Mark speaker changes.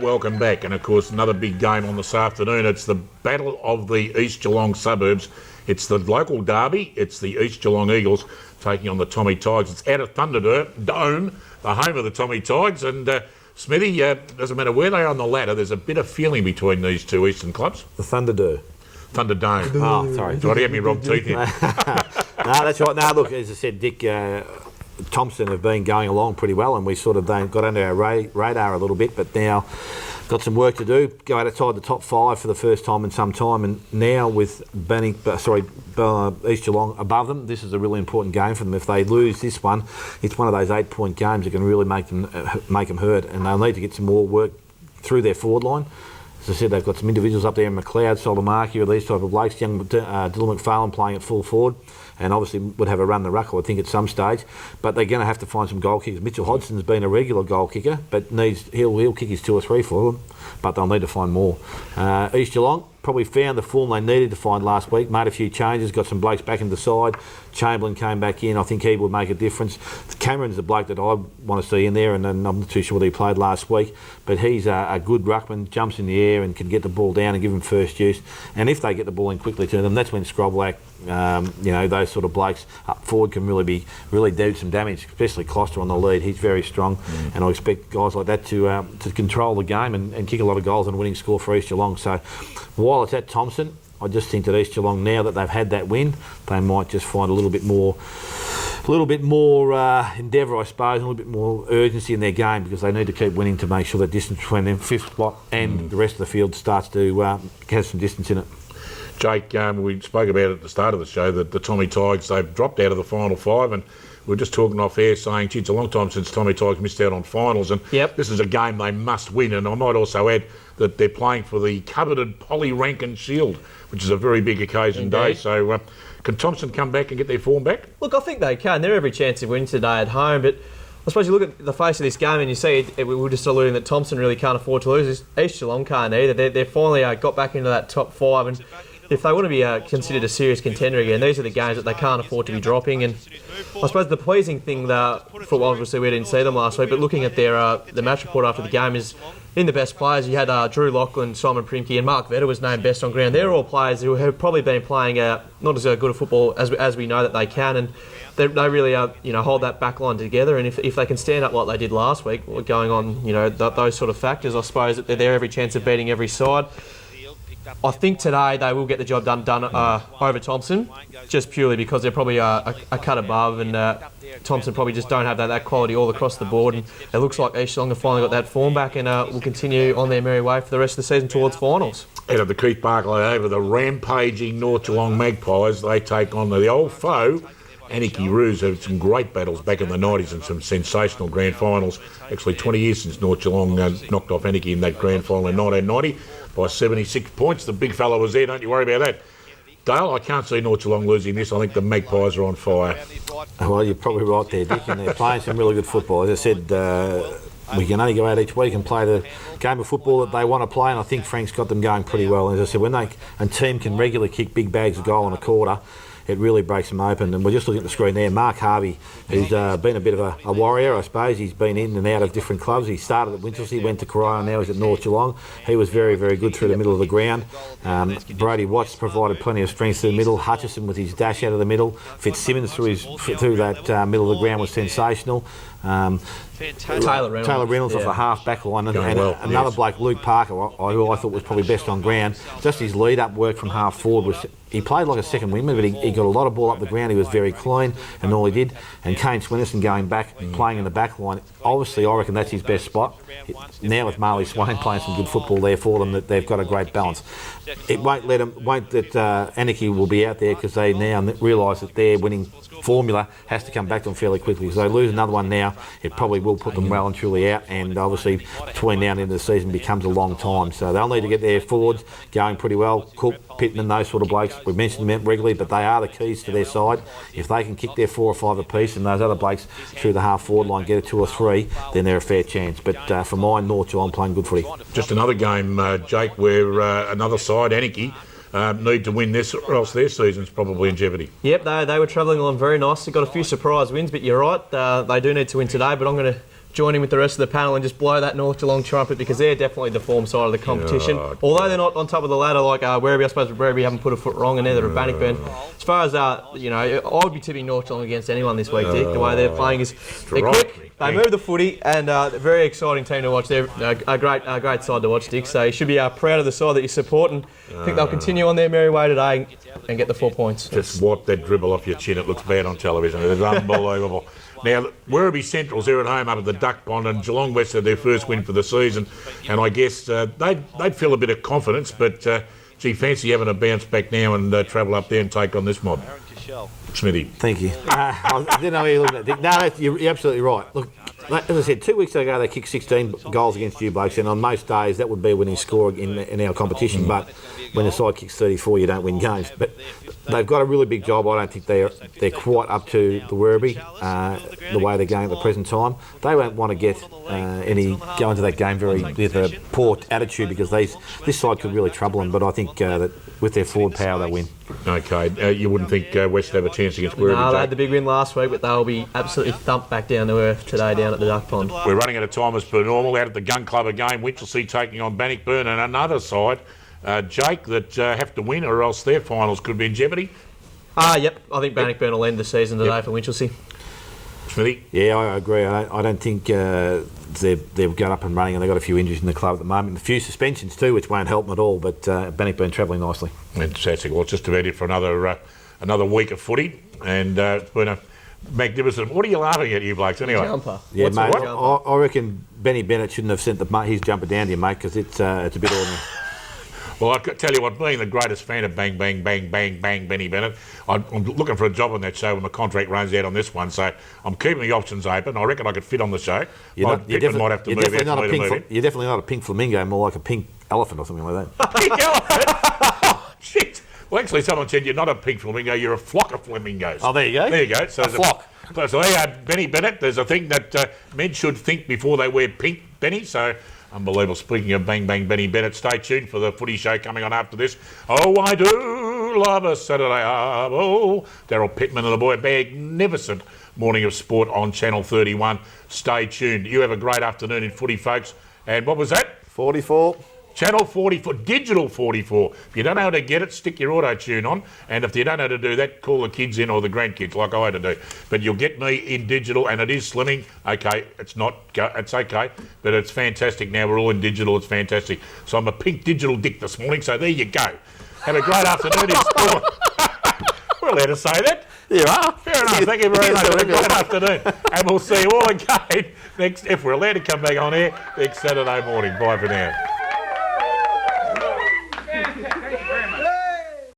Speaker 1: welcome back. And of course, another big game on this afternoon. It's the battle of the East Geelong suburbs. It's the local derby. It's the East Geelong Eagles taking on the Tommy Tigers. It's out of Thunderdome, the home of the Tommy Tigers. And Smithy, doesn't matter where they are on the ladder, there's a bit of feeling between these two eastern clubs.
Speaker 2: The Thunderdome.
Speaker 1: Oh, sorry. Do I have me wrong teeth in?
Speaker 2: No, that's right. No, look, as I said, Dick, Thompson have been going along pretty well, and we sort of got under our radar a little bit, but now got some work to do. Go outside the top 5 for the first time in some time, and now with East Geelong above them, this is a really important game for them. If they lose this one, it's one of those 8-point games that can really make them hurt, and they'll need to get some more work through their forward line. As I said, they've got some individuals up there in McLeod, Solomaki, or these type of blokes. Young Dylan McFarlane playing at full forward, and obviously would have a run the ruck, I would think, at some stage. But they're going to have to find some goal kickers. Mitchell Hodgson's been a regular goal kicker, but he'll kick his 2 or 3 for them, but they'll need to find more. East Geelong probably found the form they needed to find last week, made a few changes, got some blokes back into the side. Chamberlain came back in. I think he would make a difference. Cameron's the bloke that I want to see in there, and I'm not too sure what he played last week, but he's a good ruckman, jumps in the air and can get the ball down and give him first use. And if they get the ball in quickly to them, that's when Scroblak, those sort of blokes up forward can really do some damage, especially Kloster on the lead. He's very strong, and I expect guys like that to control the game and kick a lot of goals and a winning score for East Geelong. So while it's at Thompson, I just think that East Geelong, now that they've had that win, they might just find a little bit more endeavour, I suppose, a little bit more urgency in their game, because they need to keep winning to make sure that distance between them, 5th spot and the rest of the field starts to have some distance in it.
Speaker 1: Jake, we spoke about at the start of the show that the Tommy Tigers, they've dropped out of the final 5, and we were just talking off air saying, gee, it's a long time since Tommy Tigers missed out on finals, and This is a game they must win. And I might also add that they're playing for the coveted Polly Rankin Shield, which is a very big occasion day. So can Thompson come back and get their form back?
Speaker 3: Look, I think they can. They're every chance to win today at home, but I suppose you look at the face of this game and you see we were just alluding that Thompson really can't afford to lose. East Geelong can't either. They've finally got back into that top 5, and if they want to be considered a serious contender again, these are the games that they can't afford to be dropping. And I suppose the pleasing thing for obviously we didn't see them last week, but looking at their the match report after the game is, in the best players, you had Drew Lachlan, Simon Primke, and Mark Vetter was named best on ground. They're all players who have probably been playing not as good a football as we know that they can, and they really hold that back line together. And if they can stand up like they did last week, going on those sort of factors, I suppose that they're there every chance of beating every side. I think today they will get the job done over Thompson, just purely because they're probably a cut above, and Thompson probably just don't have that quality all across the board. And it looks like East Geelong have finally got that form back, and will continue on their merry way for the rest of the season towards finals.
Speaker 1: Out of the Keith Barclay over, the rampaging North Geelong Magpies, they take on the old foe, Anarchy Roos. Had some great battles back in the 90s and some sensational grand finals. Actually 20 years since North Geelong knocked off Anarchy in that grand final in 1990 by 76 points. The big fella was there, don't you worry about that. Dale, I can't see North Geelong losing this. I think the Magpies are on fire.
Speaker 2: Well, you're probably right there, Dick, and they're playing some really good football. As I said, we can only go out each week and play the game of football that they want to play, and I think Frank's got them going pretty well. As I said, when a team can regularly kick big bags of goal in a quarter, it really breaks them open. And we're just looking at the screen there. Mark Harvey, who's been a bit of a warrior, I suppose. He's been in and out of different clubs. He started at Winchelsea, went to Corona, now he's at North Geelong. He was very, very good through the middle of the ground. Brody Watts provided plenty of strength through the middle. Hutchison with his dash out of the middle. Fitzsimmons through that middle of the ground was sensational.
Speaker 3: Taylor
Speaker 2: Reynolds off the half back line, and another bloke, Luke Parker, who I thought was probably best on ground. Just his lead up work from half forward he played like a second wingman, but he got a lot of ball up the ground. He was very clean, and all he did. And Kane Swinnerson going back, playing in the back line. Obviously, I reckon that's his best spot. Now with Marley Swain playing some good football there for them, that they've got a great balance. It won't that Anarchy will be out there, because they now realise that their winning formula has to come back to them fairly quickly. So they lose another one now, it probably will put them well and truly out, and obviously between now and the end of the season becomes a long time. So they'll need to get their forwards going pretty well. Cook, Pittman, those sort of blokes, we've mentioned them regularly, but they are the keys to their side. If they can kick their 4 or 5 apiece, and those other blokes through the half forward line get a 2 or 3, then they're a fair chance. But for mine, North Geelong playing good footy.
Speaker 1: Just another game, Jake, where another side, Anarchy, need to win this, or else their season's probably in jeopardy.
Speaker 3: Yep, they were travelling along very nicely. Got a few surprise wins, but you're right, they do need to win today. But I'm going to join in with the rest of the panel and just blow that North Geelong trumpet, because they're definitely the form side of the competition. Although they're not on top of the ladder like Werribee, I suppose Werribee haven't put a foot wrong, and neither have Bannockburn. As far as I would be tipping North Geelong against anyone this week, Dick. The way they're playing is they're quick, they move the footy, and a very exciting team to watch. They're a great side to watch, Dick. So you should be proud of the side that you support, and I think they'll continue on their merry way today and get the 4 points.
Speaker 1: Just wipe that dribble off your chin. It looks bad on television. It's unbelievable. Now, Werribee Central's there at home up at the Duck Pond, and Geelong West had their first win for the season. And I guess they'd feel a bit of confidence, but fancy having a bounce back now and travel up there and take on this mob. Smithy.
Speaker 2: Thank you. I didn't know where you're looking at, Dick. No, you're absolutely right. Look, as I said, 2 weeks ago they kicked 16 goals against you blokes, and on most days that would be winning score in our competition. But when the side kicks 34, you don't win games. But they've got a really big job. I don't think they're quite up to the Werribee, the way they're going at the present time. They won't want to go into that game with a poor attitude, because this side could really trouble them. But I think that with their forward power, they'll win.
Speaker 1: Okay, you wouldn't think West have a chance against Werribee?
Speaker 3: No, they had the big win last week, but they'll be absolutely thumped back down to earth today down at the Duck Pond.
Speaker 1: We're running out of time as per normal. Out at the Gun Club again, Winchelsea taking on Bannockburn, and another side, Jake, that have to win or else their finals could be in jeopardy.
Speaker 3: Yep. I think Bannockburn will end the season today for Winchelsea.
Speaker 1: Smithy?
Speaker 2: Yeah, I agree. I don't think they're going up and running, and they've got a few injuries in the club at the moment. A few suspensions too, which won't help them at all, but Bannockburn travelling nicely.
Speaker 1: Fantastic. Well, it's just about it for another week of footy, and it's been a magnificent... What are you laughing at, you blokes, anyway?
Speaker 3: Jumper.
Speaker 2: Yeah,
Speaker 3: What's
Speaker 2: mate,
Speaker 3: a jumper?
Speaker 2: I reckon Benny Bennett shouldn't have sent his jumper down to you, mate, because it's a bit ordinary.
Speaker 1: Well, I tell you what, being the greatest fan of Bang, Bang, Bang, Bang, Bang, Benny Bennett, I'm looking for a job on that show when my contract runs out on this one, so I'm keeping the options open. I reckon I could fit on the show.
Speaker 2: You're
Speaker 1: might have to move out.
Speaker 2: You're definitely not a pink flamingo, more like a pink elephant or something like that.
Speaker 1: Pink elephant? Oh, shit. Well, actually, someone said you're not a pink flamingo, you're a flock of flamingos.
Speaker 2: Oh, there you go.
Speaker 1: There you go. So
Speaker 2: a flock.
Speaker 1: So Benny Bennett, there's a thing that men should think before they wear pink, Benny, so... Unbelievable. Speaking of Bang Bang Benny Bennett, stay tuned for the footy show coming on after this. Oh, I do love a Saturday Arvo. Daryl Pittman and the boy. Magnificent morning of sport on Channel 31. Stay tuned. You have a great afternoon in footy, folks. And what was that?
Speaker 2: 44.
Speaker 1: Channel 44, digital 44. If you don't know how to get it, stick your auto tune on. And if you don't know how to do that, call the kids in or the grandkids like I had to do. But you'll get me in digital, and it is slimming. Okay, it's okay, but it's fantastic now. We're all in digital. It's fantastic. So I'm a pink digital dick this morning. So there you go. Have a great afternoon in sport. We're allowed to say that.
Speaker 2: You are.
Speaker 1: Fair enough. Thank you very much. Have a great afternoon. And we'll see you all again if we're allowed to come back on air next Saturday morning. Bye for now.